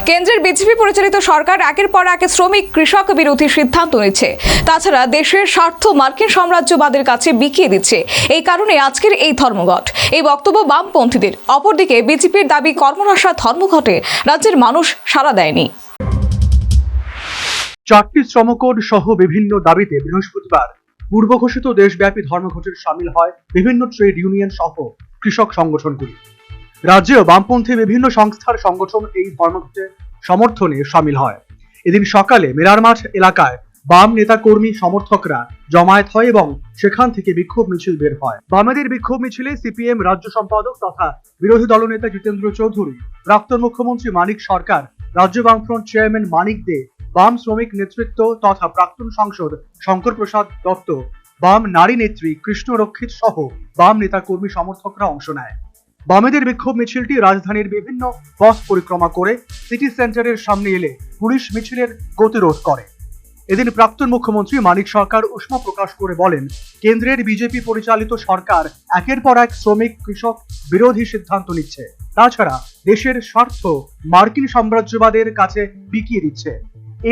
কেন্দ্রের বিজেপি পরিচালিত সরকার একের পর এক শ্রমিক কৃষক বিরোধী সিদ্ধান্ত নিচ্ছে। তাছাড়া দেশের স্বার্থ মার্কিন সাম্রাজ্যবাদের কাছে বিকিয়ে দিচ্ছে। এই কারণে আজকের এই ধর্মঘট। এই বক্তব্য বামপন্থীদের। অপরদিকে বিজেপির দাবি কর্মনাশা ধর্মঘটে রাজ্যের মানুষ সাড়া দেয়নি। 4টি শ্রমকোড সহ বিভিন্ন দাবিতে বৃহস্পতিবার পূর্ব ঘোষিত দেশব্যাপী ধর্মঘটের সামিল হয় বিভিন্ন ট্রেড ইউনিয়ন সহ কৃষক সংগঠনগুলি। রাজ্যেও বামপন্থী বিভিন্ন সংস্থার সংগঠন এই ধর্মঘটে সমর্থনে সামিল হয়। এদিন সকালে মেরারমাঠ এলাকায় বাম নেতা কর্মী সমর্থকরা জমায়েত হয় এবং সেখান থেকে বিক্ষোভ মিছিল বের হয়। বামেদের বিক্ষোভ মিছিলে সিপিএম রাজ্য সম্পাদক তথা বিরোধী দলনেতা জিতেন্দ্র চৌধুরী, প্রাক্তন মুখ্যমন্ত্রী মানিক সরকার, রাজ্য বামফ্রন্ট চেয়ারম্যান মানিক দে, বাম শ্রমিক নেতৃত্ব তথা প্রাক্তন সাংসদ শঙ্কর প্রসাদ দত্ত, বাম নারী নেত্রী কৃষ্ণ রক্ষিত সহ বাম নেতা কর্মী সমর্থকরা অংশ নেয়। বামেদের বিক্ষোভ মিছিলটি রাজধানীর বিভিন্ন পথ পরিক্রমা করে সিটি সেন্টারের সামনে এলে পুলিশ মিছিলের গতিরোধ করে। এদিন প্রাক্তন মুখ্যমন্ত্রী মানিক সরকার উষ্মা প্রকাশ করে বলেন, কেন্দ্রের বিজেপি পরিচালিত সরকার একের পর এক শ্রমিক কৃষক বিরোধী সিদ্ধান্ত নিচ্ছে। তাছাড়া দেশের স্বার্থ মার্কিন সাম্রাজ্যবাদের কাছে বিকিয়ে দিচ্ছে।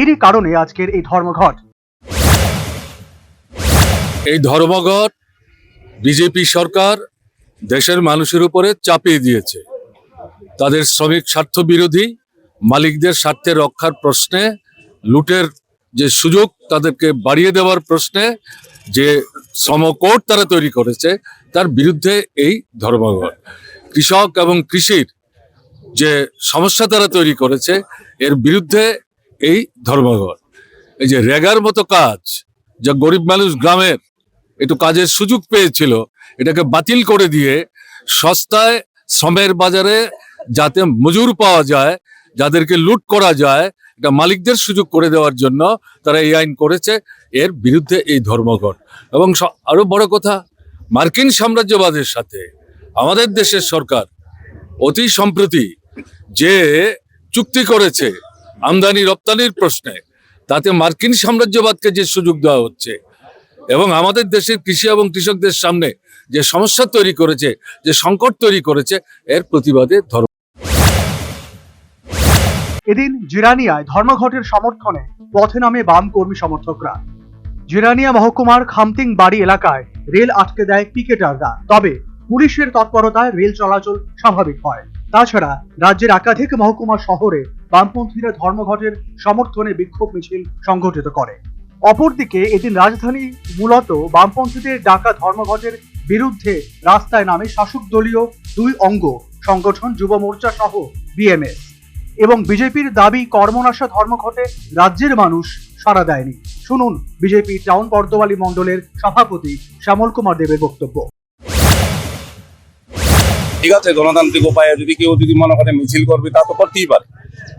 এরই কারণে আজকের এই ধর্মঘট। এই ধর্মঘট বিজেপি সরকার দেশের মানুষের উপরে চাপিয়ে দিয়েছে। তাদের শ্রমিক স্বার্থ বিরোধী, মালিকদের স্বার্থে রক্ষার প্রশ্নে, লুটের যে সুযোগ তাদেরকে বাড়িয়ে দেওয়ার প্রশ্নে যে শ্রমকোড তারা তৈরি করেছে তার বিরুদ্ধে এই ধর্মঘট। কৃষক এবং কৃষির যে সমস্যা তারা তৈরি করেছে এর বিরুদ্ধে এই ধর্মঘট। এই যে রেগার মতো কাজ, যা গরিব মানুষ গ্রামের একটু কাজের সুযোগ পেয়েছিল, এটাকে বাতিল করে দিয়ে সস্তায় শ্রমের বাজারে যাতে মজুর পাওয়া যায়, যাদেরকে লুট করা যায়, এটা মালিকদের সুযোগ করে দেওয়ার জন্য তারা এই আইন করেছে। এর বিরুদ্ধে এই ধর্মঘট। এবং আরো বড় কথা, মার্কিন সাম্রাজ্যবাদের সাথে আমাদের দেশের সরকার অতি সম্প্রতি যে চুক্তি করেছে আমদানি রপ্তানির প্রশ্নে, তাতে মার্কিন সাম্রাজ্যবাদকে যে সুযোগ দেওয়া হচ্ছে এবং আমাদের দেশের কৃষি এবং কৃষকদের সামনে যে সমস্যা তৈরি করেছে, যে সংকট তৈরি করেছে, এর প্রতিবাদে এদিন জিরানিয়ায় ধর্মঘটের সমর্থনে পথে নামে বাম কর্মী সমর্থকরা। জিরানিয়া মহকুমার খামতিং বাড়ি এলাকায় রেল আটকে দেয় পিকেটাররা, তবে পুলিশের তৎপরতায় রেল চলাচল স্বাভাবিক হয়। তাছাড়া রাজ্যের একাধিক মহকুমা শহরে বামপন্থীরা ধর্মঘটের সমর্থনে বিক্ষোভ মিছিল সংগঠিত করে। অপরদিকে এদিন রাজধানী মূলত বামপন্থীদের ডাকা ধর্মঘটের বিরুদ্ধে রাস্তায় নামে শাসক দলীয় দুই অঙ্গ সংগঠন যুব মোর্চা সহ বিএমএস। এবং বিজেপির দাবি কর্মনাশা ধর্মঘটে রাজ্যের মানুষ সাড়া দেয়নি। শুনুন বিজেপি টাউন বর্দোয়ালি মণ্ডলের সভাপতি শ্যামল কুমার দেবের বক্তব্য। ঠিক আছে, গণতান্ত্রিক উপায়ে যদি কেউ মনে করে মিছিল করবে তা তো করতেই পারে,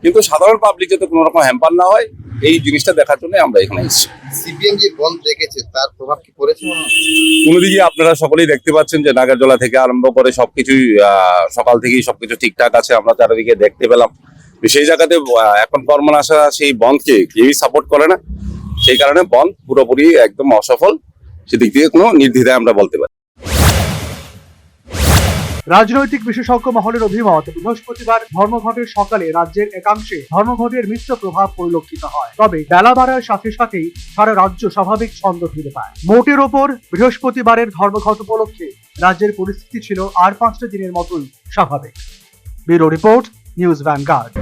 কিন্তু সাধারণ পাবলিক যাতে কোনো রকম হ্যাম্পার না হয় এই জিনিসটা দেখার জন্য আমরা এখানে এসেছি। সিপিএম যে বন্ধ রেখেছে তার প্রভাব কি পড়েছে? কোনোদিকে আপনারা সকলেই দেখতে পাচ্ছেন যে নাগারজোলা থেকে আরম্ভ করে সবকিছুই সকাল থেকেই সবকিছু ঠিকঠাক আছে, আমরা চারিদিকে দেখতে পেলাম। সেই জায়গাতে এখন কর্মনাশা সেই বন্ধকে কেউই সাপোর্ট করে না, সেই কারণে বন্ধ পুরোপুরি একদম অসফল। সেদিক থেকে কোনো নির্দ্বিধায় আমরা বলতে পারি। রাজনৈতিক বিশেষজ্ঞ মহলের অভিমত, বৃহস্পতিবার ধর্মঘটের সকালে রাজ্যের একাংশে ধর্মঘটের মিশ্র প্রভাব পরিলক্ষিত হয়, তবে বেলা বাড়ার সাথে সাথেই সারা রাজ্য স্বাভাবিক ছন্দ ফিরে পায়। মোটের ওপর বৃহস্পতিবারের ধর্মঘট উপলক্ষে রাজ্যের পরিস্থিতি ছিল আর 5টা দিনের মতোই স্বাভাবিক। Bureau report, news vanguard.